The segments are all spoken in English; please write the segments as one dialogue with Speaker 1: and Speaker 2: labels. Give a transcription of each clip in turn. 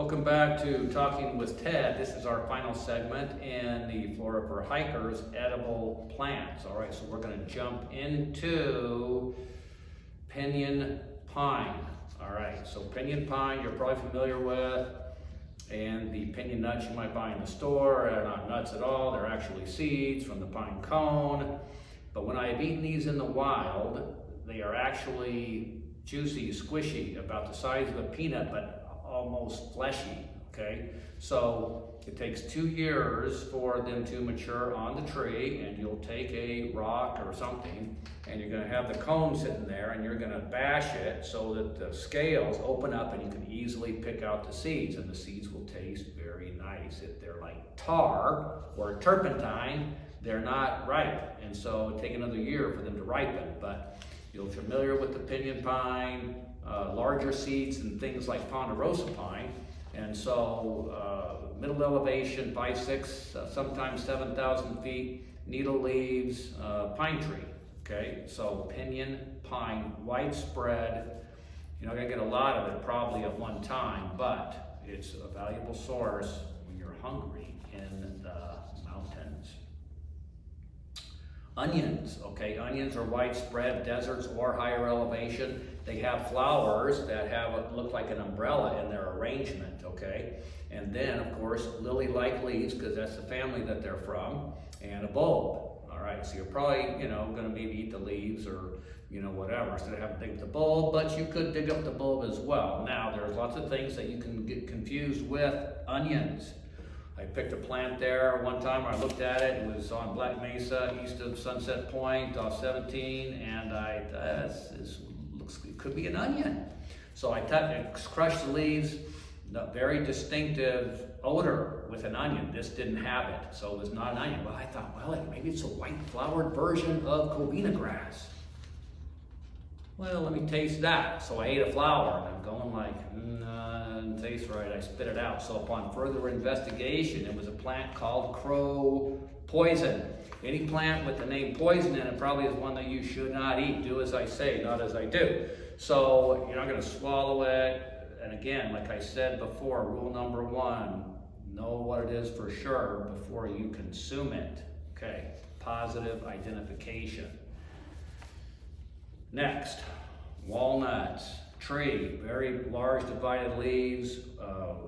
Speaker 1: Welcome back to Talking with Ted. This is our final segment in the Flora for Hikers edible plants. All right, so we're going to jump into pinyon pine. All right, so pinyon pine you're probably familiar with, and the pinyon nuts you might buy in the store are not nuts at all. They're actually seeds from the pine cone. But when I've eaten these in the wild, they are actually juicy, squishy, about the size of a peanut, but almost fleshy, okay? So it takes 2 years for them to mature on the tree, and you'll take a rock or something, and you're gonna have the cone sitting there, and you're gonna bash it so that the scales open up and you can easily pick out the seeds, and the seeds will taste very nice. If they're like tar or turpentine, they're not ripe, and so it'll take another year for them to ripen. But you're familiar with the pinyon pine, larger seeds and things like ponderosa pine, and so middle elevation, 5, 6, sometimes 7,000 feet, needle leaves, pine tree. Okay, so pinyon pine, widespread. You're not gonna get a lot of it probably at one time, but it's a valuable source when you're hungry in the mountains. Onions, okay, onions are widespread, deserts or higher elevation. They have flowers that look like an umbrella in their arrangement, okay? And then, of course, lily-like leaves, because that's the family that they're from, and a bulb, all right? So you're probably, gonna maybe eat the leaves or, whatever, instead of having to dig up the bulb, but you could dig up the bulb as well. Now, there's lots of things that you can get confused with onions. I picked a plant there one time, I looked at it, it was on Black Mesa, east of Sunset Point, off 17, and it could be an onion. So I crushed the leaves, very distinctive odor with an onion. This didn't have it, so it was not an onion. Well, I thought, maybe it's a white flowered version of covina grass. Well, let me taste that. So I ate a flower, and I'm going like, doesn't taste right. I spit it out. So upon further investigation, it was a plant called crow poison. Any plant with the name poison in it probably is one that you should not eat. Do as I say, not as I do. So you're not going to swallow it. And again, like I said before, rule number 1, know what it is for sure before you consume it. Okay, positive identification. Next, walnuts, tree, very large divided leaves,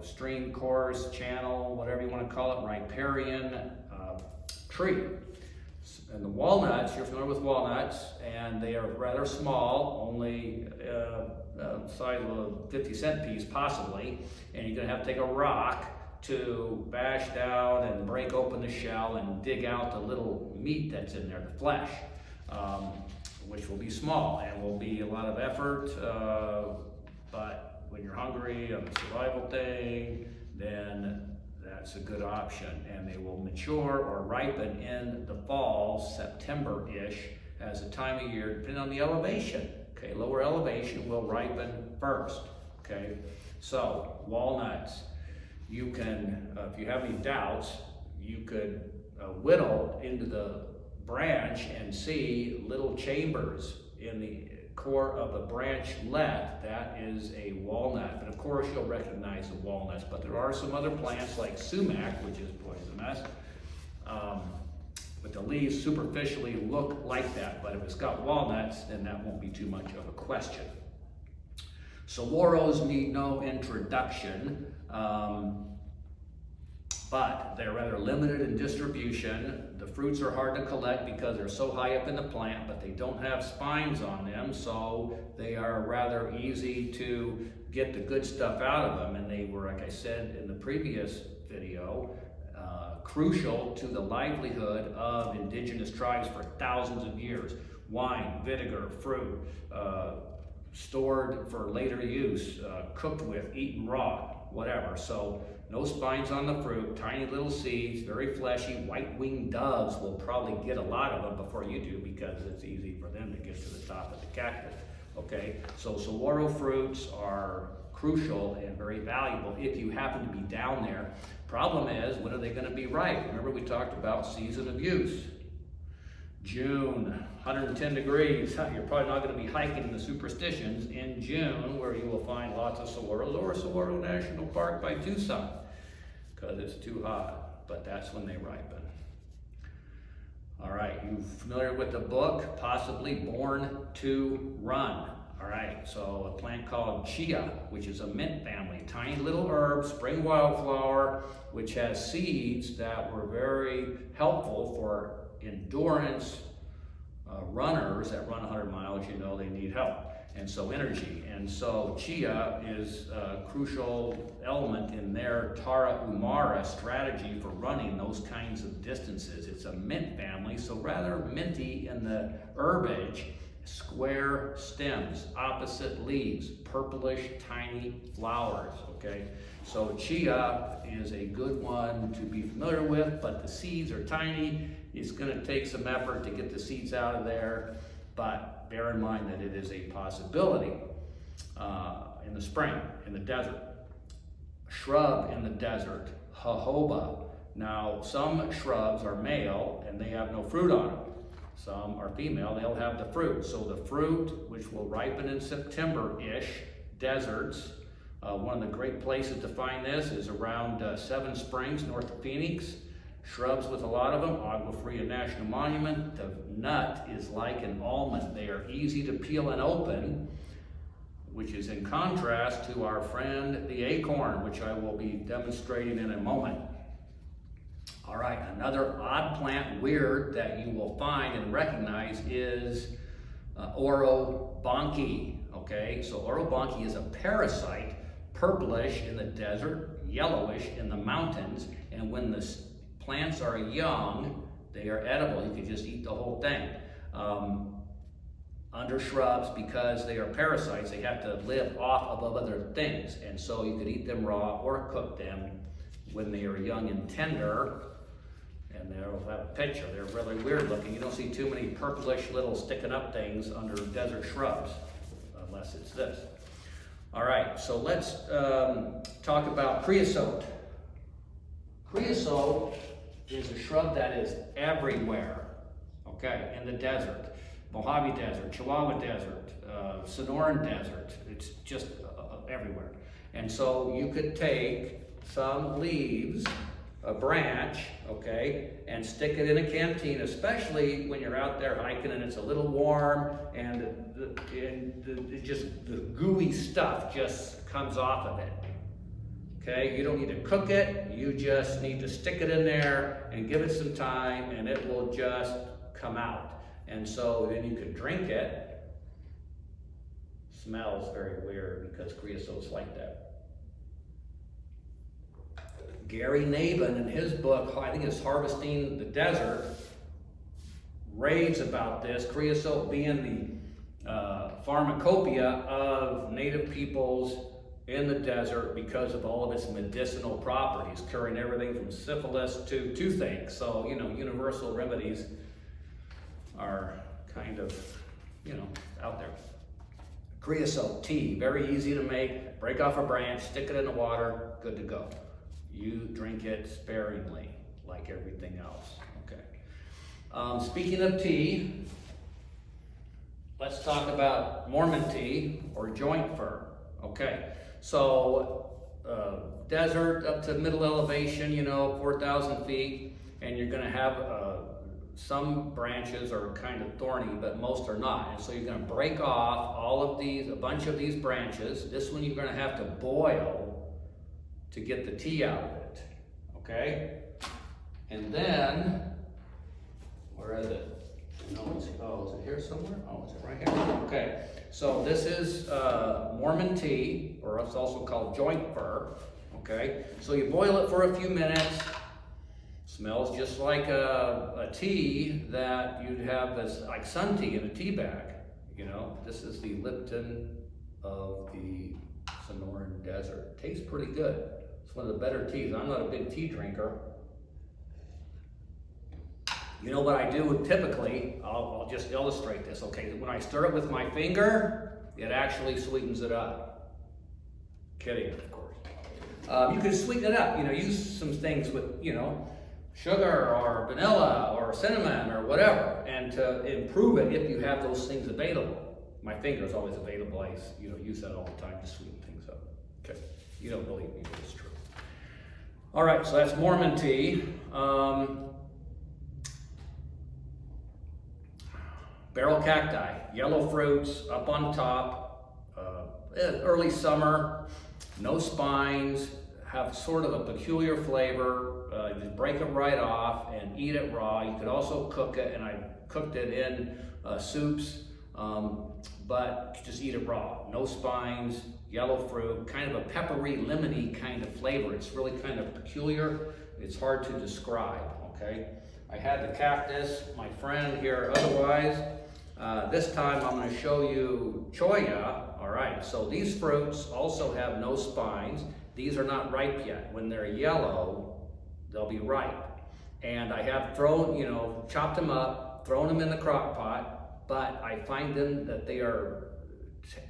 Speaker 1: stream course, channel, whatever you want to call it, riparian tree. And the walnuts, you're familiar with walnuts, and they are rather small, only the size of a 50-cent piece possibly, and you're going to have to take a rock to bash down and break open the shell and dig out the little meat that's in there, the flesh, which will be small and will be a lot of effort, but when you're hungry on a survival thing, then that's a good option, and they will mature or ripen in the fall, September-ish, as a time of year, depending on the elevation. Okay, lower elevation will ripen first. Okay, so walnuts, you can, if you have any doubts, you could whittle into the branch and see little chambers in the core of a branchlet. That is a walnut, but of course you'll recognize the walnuts. But there are some other plants like sumac, which is poisonous, but the leaves superficially look like that. But if it's got walnuts, then that won't be too much of a question. Saguaros need no introduction, but they're rather limited in distribution. The fruits are hard to collect because they're so high up in the plant, but they don't have spines on them, so they are rather easy to get the good stuff out of them. And they were, like I said in the previous video, crucial to the livelihood of indigenous tribes for thousands of years. Wine, vinegar, fruit, stored for later use, cooked with, eaten raw, whatever. So no spines on the fruit, tiny little seeds, very fleshy. White-winged doves will probably get a lot of them before you do, because it's easy for them to get to the top of the cactus. Okay, so saguaro fruits are crucial and very valuable if you happen to be down there. Problem is, when are they going to be ripe? Remember we talked about season of use. June, 110 degrees. You're probably not going to be hiking in the Superstitions in June, where you will find lots of saguaros, or Saguaro National Park by Tucson, because it's too hot, but that's when they ripen. All right, you familiar with the book, possibly Born to Run? All right, so a plant called chia, which is a mint family, tiny little herb, spring wildflower, which has seeds that were very helpful for endurance runners that run 100 miles. You know they need help, and so energy. And so chia is a crucial element in their Tara Umara strategy for running those kinds of distances. It's a mint family, so rather minty in the herbage. Square stems, opposite leaves, purplish tiny flowers, okay? So chia is a good one to be familiar with, but the seeds are tiny. It's gonna take some effort to get the seeds out of there, but bear in mind that it is a possibility in the spring, in the desert. A shrub in the desert, jojoba. Now, some shrubs are male and they have no fruit on them. Some are female, they'll have the fruit. So the fruit, which will ripen in September-ish, deserts. One of the great places to find this is around Seven Springs, north of Phoenix. Shrubs with a lot of them, Agua Fria National Monument. The nut is like an almond. They are easy to peel and open, which is in contrast to our friend the acorn, which I will be demonstrating in a moment. All right, another odd plant, weird, that you will find and recognize is Orobanche, okay? So Orobanche is a parasite, purplish in the desert, yellowish in the mountains, and when the plants are young, they are edible. You can just eat the whole thing. Under shrubs, because they are parasites, they have to live off of other things, and so you could eat them raw or cook them when they are young and tender. And they'll have a picture. They're really weird looking. You don't see too many purplish little sticking up things under desert shrubs, unless it's this. All right, so let's talk about creosote. Creosote is a shrub that is everywhere, okay, in the desert. Mojave Desert, Chihuahua Desert, Sonoran Desert. It's just everywhere. And so you could take some leaves, a branch, okay, and stick it in a canteen, especially when you're out there hiking and it's a little warm and the gooey stuff just comes off of it. Okay, you don't need to cook it, you just need to stick it in there and give it some time and it will just come out. And so then you can drink it. Smells very weird because creosote's like that. Gary Nabin, in his book, I think it's Harvesting the Desert, raves about this, creosote being the pharmacopoeia of native peoples in the desert because of all of its medicinal properties, curing everything from syphilis to toothache. So, you know, universal remedies are kind of, you know, out there. Creosote tea, very easy to make. Break off a branch, stick it in the water, good to go. You drink it sparingly, like everything else, okay? Speaking of tea, let's talk about Mormon tea or joint fir, okay? So, desert up to middle elevation, you know, 4,000 feet, and you're gonna have some branches are kind of thorny, but most are not. And so you're gonna break off all of these, a bunch of these branches. This one you're gonna have to boil to get the tea out of it, okay? And then, where is it? No, is it here somewhere? Oh, is it right here? Okay, so this is Mormon tea, or it's also called joint fir, okay? So you boil it for a few minutes. Smells just like a tea that you'd have as like sun tea in a tea bag, you know? This is the Lipton of the Sonoran Desert. Tastes pretty good. It's one of the better teas. I'm not a big tea drinker. You know what I do typically? I'll just illustrate this, okay? When I stir it with my finger, it actually sweetens it up. Kidding, of course. You can sweeten it up, you know, use some things with, you know, sugar or vanilla or cinnamon or whatever, and to improve it if you have those things available. My finger is always available. I use that all the time to sweeten things up. Okay, you don't believe me, but it's true. All right, so that's Mormon tea. Barrel cacti, yellow fruits up on top, early summer, no spines, have sort of a peculiar flavor. You break it right off and eat it raw. You could also cook it, and I cooked it in soups, but just eat it raw. No spines, yellow fruit, kind of a peppery, lemony kind of flavor. It's really kind of peculiar. It's hard to describe, okay? I had the cactus, my friend here otherwise. This time I'm going to show you cholla. All right, so these fruits also have no spines. These are not ripe yet. When they're yellow, they'll be ripe. And I have chopped them up, thrown them in the crock pot, but I find them that they are,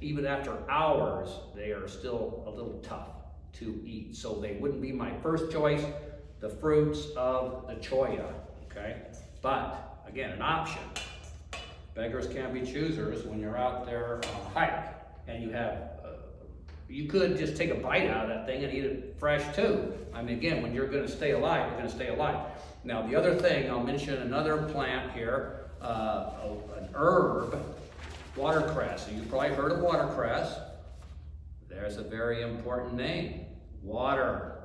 Speaker 1: even after hours, they are still a little tough to eat. So they wouldn't be my first choice, the fruits of the cholla, okay? But, again, an option. Beggars can't be choosers when you're out there on a hike and you have, you could just take a bite out of that thing and eat it fresh too. I mean, again, when you're gonna stay alive, you're gonna stay alive. Now, the other thing, I'll mention another plant here, an herb, watercress. So you've probably heard of watercress. There's a very important name, watercress.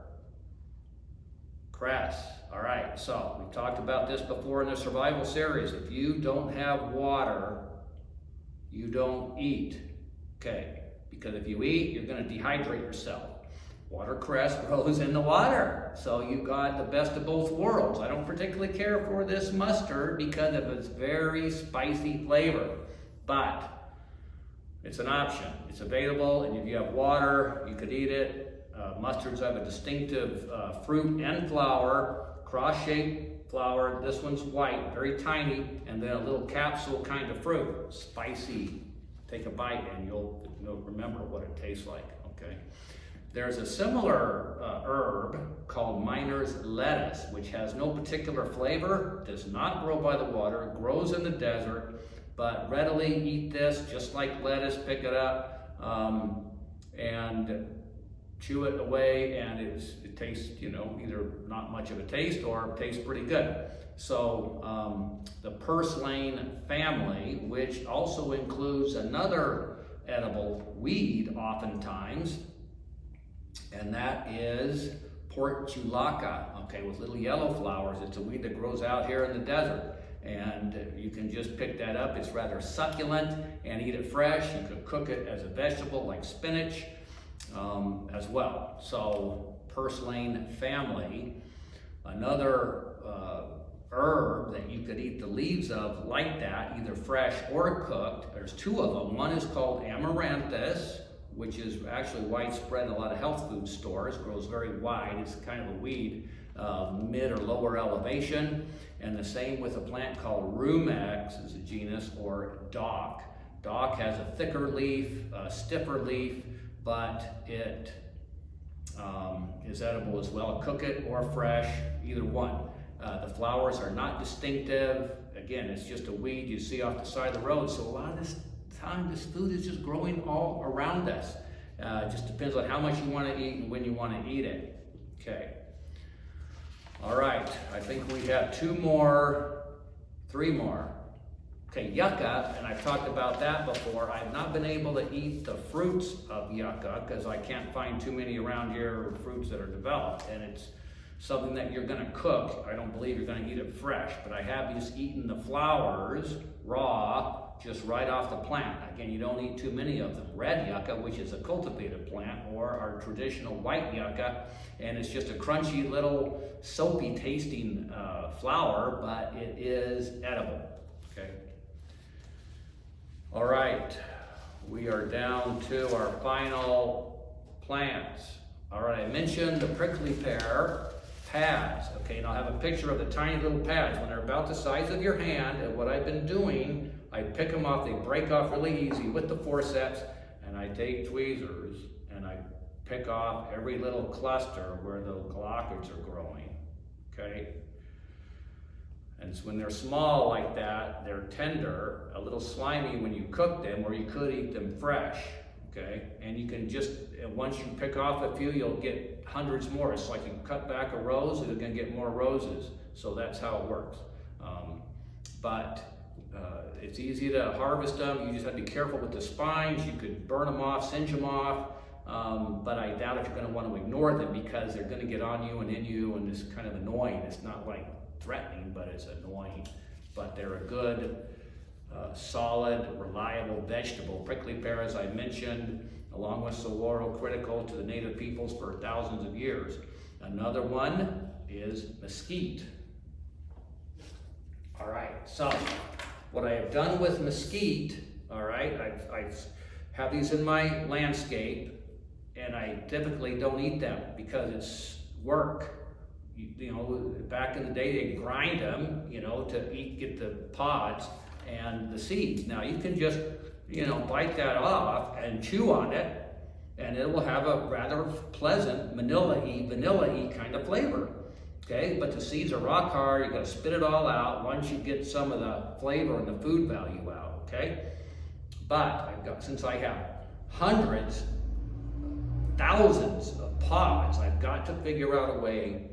Speaker 1: All right, so we talked about this before in the survival series. If you don't have water, you don't eat, okay? Because if you eat, you're gonna dehydrate yourself. Watercress grows in the water, so you've got the best of both worlds. I don't particularly care for this mustard because of its very spicy flavor, but it's an option. It's available, and if you have water, you could eat it. Mustards have a distinctive fruit and flower, cross-shaped flower. This one's white, very tiny, and then a little capsule kind of fruit, spicy. Take a bite and you'll remember what it tastes like, okay? There's a similar herb called miner's lettuce, which has no particular flavor, does not grow by the water, grows in the desert, but readily eat this just like lettuce, pick it up, and chew it away, and it tastes, either not much of a taste or tastes pretty good. So the purslane family, which also includes another edible weed oftentimes, and that is portulaca, okay, with little yellow flowers. It's a weed that grows out here in the desert. And you can just pick that up. It's rather succulent, and eat it fresh. You could cook it as a vegetable like spinach as well. So purslane family. Another herb that you could eat the leaves of like that, either fresh or cooked. There's two of them. One is called amaranthus, which is actually widespread in a lot of health food stores, grows very wide. It's kind of a weed, mid or lower elevation. And the same with a plant called rumex, is a genus, or dock. Dock has a thicker leaf, stiffer leaf, but it is edible as well. Cook it or fresh, either one. The flowers are not distinctive. Again, it's just a weed you see off the side of the road. So a lot of this time, this food is just growing all around us. It just depends on how much you want to eat and when you want to eat it. Okay. All right, I think we have three more. Okay, yucca, and I've talked about that before. I've not been able to eat the fruits of yucca because I can't find too many around here, fruits that are developed, and it's something that you're gonna cook. I don't believe you're gonna eat it fresh, but I have just eaten the flowers raw, just right off the plant. Again, you don't eat too many of them. Red yucca, which is a cultivated plant, or our traditional white yucca, and it's just a crunchy little soapy tasting flower, but it is edible, okay? All right, we are down to our final plants. All right, I mentioned the prickly pear pads, okay, and I'll have a picture of the tiny little pads. When they're about the size of your hand, and what I've been doing, I pick them off, they break off really easy with the forceps, and I take tweezers and I pick off every little cluster where the glochids are growing, okay? And when they're small like that, they're tender, a little slimy when you cook them, or you could eat them fresh, okay? And you can just, once you pick off a few, you'll get hundreds more. It's like you cut back a rose, you're gonna get more roses. So that's how it works. It's easy to harvest them. You just have to be careful with the spines. You could burn them off, singe them off. But I doubt if you're gonna want to ignore them, because they're gonna get on you and in you, and it's kind of annoying. It's not like threatening, but it's annoying. But they're a good, solid, reliable vegetable. Prickly pear, as I mentioned, along with saguaro, critical to the native peoples for thousands of years. Another one is mesquite. All right, so what I have done with mesquite, all right, I have these in my landscape, and I typically don't eat them because it's work. You know, back in the day, they grind them, you know, to eat, get the pods and the seeds. Now you can just, you know, bite that off and chew on it, and it will have a rather pleasant vanilla-y kind of flavor. Okay, but the seeds are rock hard. You got to spit it all out once you get some of the flavor and the food value out. Okay, but since I have hundreds, thousands of pods, I've got to figure out a way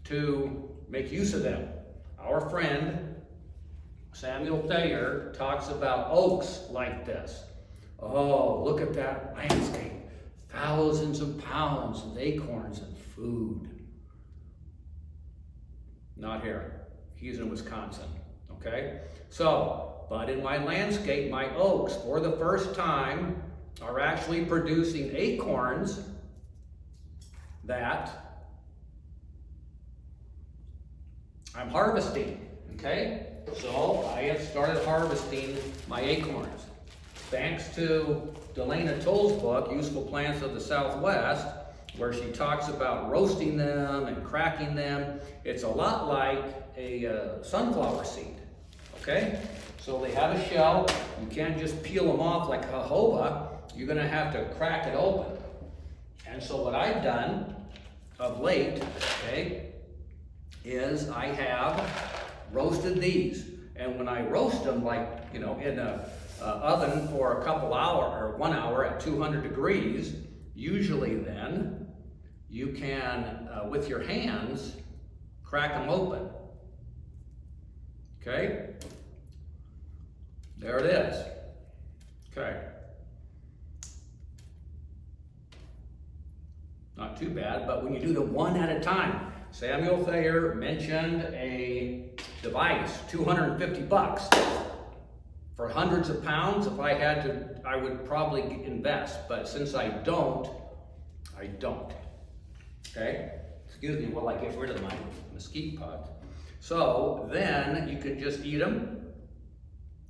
Speaker 1: to make use of them. Our friend Samuel Thayer talks about oaks like this. Oh, look at that landscape. Thousands of pounds of acorns and food. Not here. He's in Wisconsin. Okay? So, but in my landscape, my oaks, for the first time, are actually producing acorns that I'm harvesting. Okay? So I have started harvesting my acorns. Thanks to Delana Toll's book, Useful Plants of the Southwest, where she talks about roasting them and cracking them. It's a lot like a sunflower seed, okay? So they have a shell. You can't just peel them off like jojoba. You're gonna have to crack it open. And so what I've done of late, okay, is I have roasted these. And when I roast them, like, you know, in a oven for a couple hours, or 1 hour at 200 degrees, usually then, you can, with your hands, crack them open. Okay? There it is. Okay. Not too bad, but when you do them one at a time, Samuel Thayer mentioned a device, $250. For hundreds of pounds, if I had to, I would probably invest. But since I don't. Okay? Excuse me while I get rid of my mesquite pods. So then you can just eat them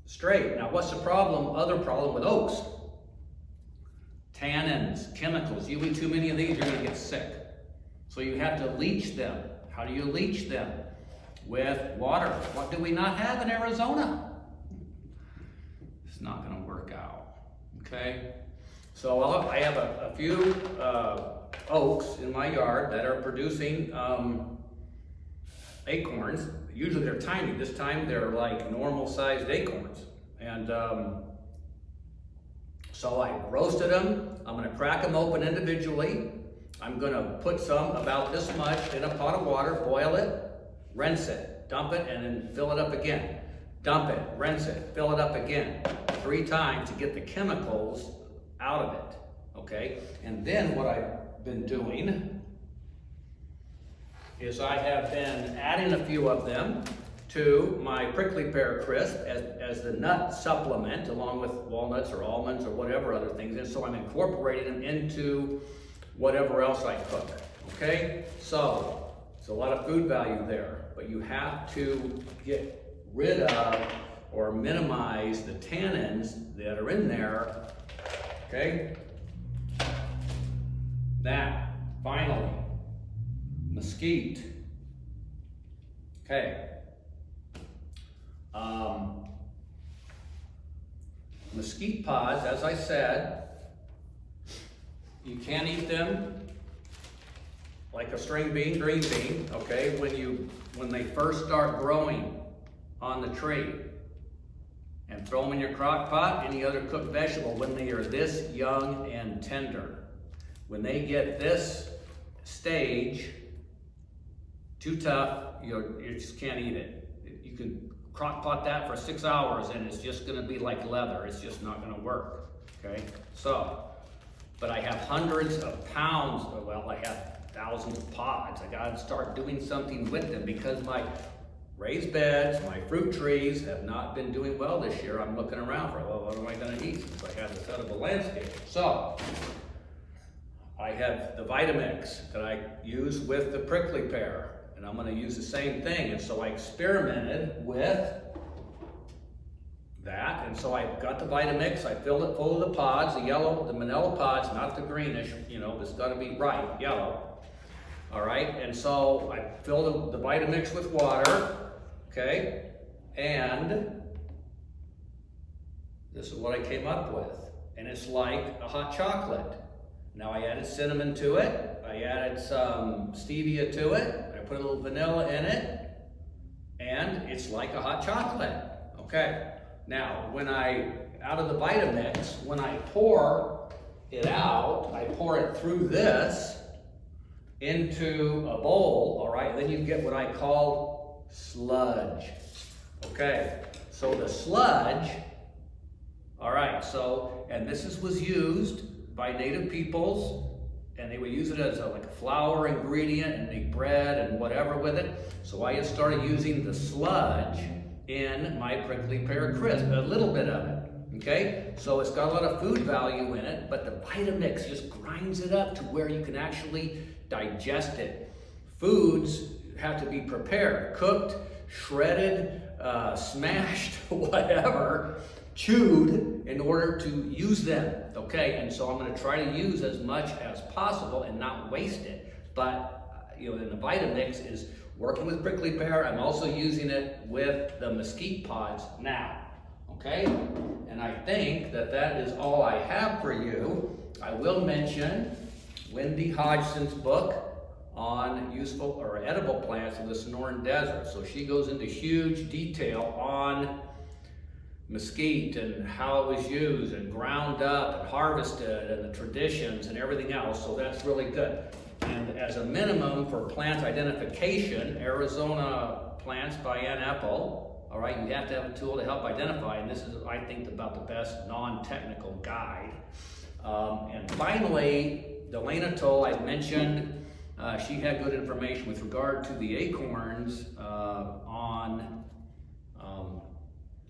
Speaker 1: straight. Now what's the problem? Other problem with oaks? Tannins, chemicals. You eat too many of these, you're going to get sick. So you have to leach them. How do you leach them? With water. What do we not have in Arizona? It's not going to work out. Okay? So I have a few oaks in my yard that are producing acorns. Usually they're tiny. This time they're like normal sized acorns. And so I roasted them. I'm going to crack them open individually. I'm going to put some about this much in a pot of water, boil it, rinse it, dump it, and then fill it up again. Dump it, rinse it, fill it up again. 3 times to get the chemicals out of it. Okay? And then what I've been doing is I have been adding a few of them to my prickly pear crisp as the nut supplement, along with walnuts or almonds or whatever other things. And so I'm incorporating them into whatever else I cook. Okay? So it's a lot of food value there, but you have to get rid of or minimize the tannins that are in there. Okay? Now, finally, mesquite. Okay. Mesquite pods, as I said, you can eat them like a string bean, green bean, okay, when they first start growing on the tree, and throw them in your crock pot, any other cooked vegetable, when they are this young and tender. When they get this stage, too tough, you just can't eat it. You can crock pot that for 6 hours and it's just gonna be like leather. It's just not gonna work, okay? So, but I have hundreds of pounds, well, I have thousands of pods. I gotta start doing something with them because my raised beds, my fruit trees have not been doing well this year. I'm looking around for, well, what am I gonna eat since I have this edible landscape? So, I have the Vitamix that I use with the prickly pear, and I'm gonna use the same thing. And so I experimented with that, and so I got the Vitamix, I filled it full of the pods, the yellow, the manila pods, not the greenish, you know, it's gotta be bright yellow. All right, and so I filled the Vitamix with water, okay, and this is what I came up with, and it's like a hot chocolate. Now I added cinnamon to it, I added some stevia to it, I put a little vanilla in it, and it's like a hot chocolate, okay. Now, out of the Vitamix, when I pour it out, I pour it through this into a bowl, all right, and then you get what I call sludge, okay. So the sludge, all right, so, and this was used by native peoples, and they would use it as like a flour ingredient and make bread and whatever with it. So I just started using the sludge in my prickly pear crisp, a little bit of it, okay? So it's got a lot of food value in it, but the Vitamix just grinds it up to where you can actually digest it. Foods have to be prepared, cooked, shredded, smashed, whatever, chewed in order to use them, okay? And so I'm gonna try to use as much as possible and not waste it. But, you know, in the Vitamix is working with prickly pear. I'm also using it with the mesquite pods now, okay? And I think that is all I have for you. I will mention Wendy Hodgson's book on useful or edible plants of the Sonoran Desert. So she goes into huge detail on mesquite and how it was used and ground up and harvested and the traditions and everything else. So that's really good. And as a minimum for plant identification, Arizona Plants by Ann Epple, all right, you have to have a tool to help identify, and this is, I think, about the best non-technical guide. And finally, Delana Toll, I mentioned, she had good information with regard to the acorns on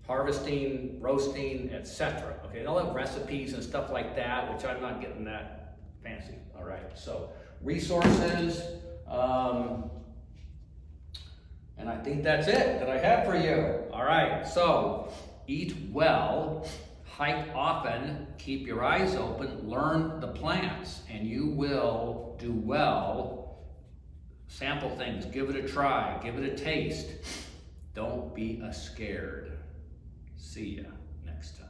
Speaker 1: harvesting, roasting, etc. Okay, they'll have recipes and stuff like that, which I'm not getting that fancy. All right, so resources, and I think that's it that I have for you. All right, so eat well, hike often, keep your eyes open, learn the plants, and you will do well. Sample things, give it a try, give it a taste. Don't be scared. See ya next time.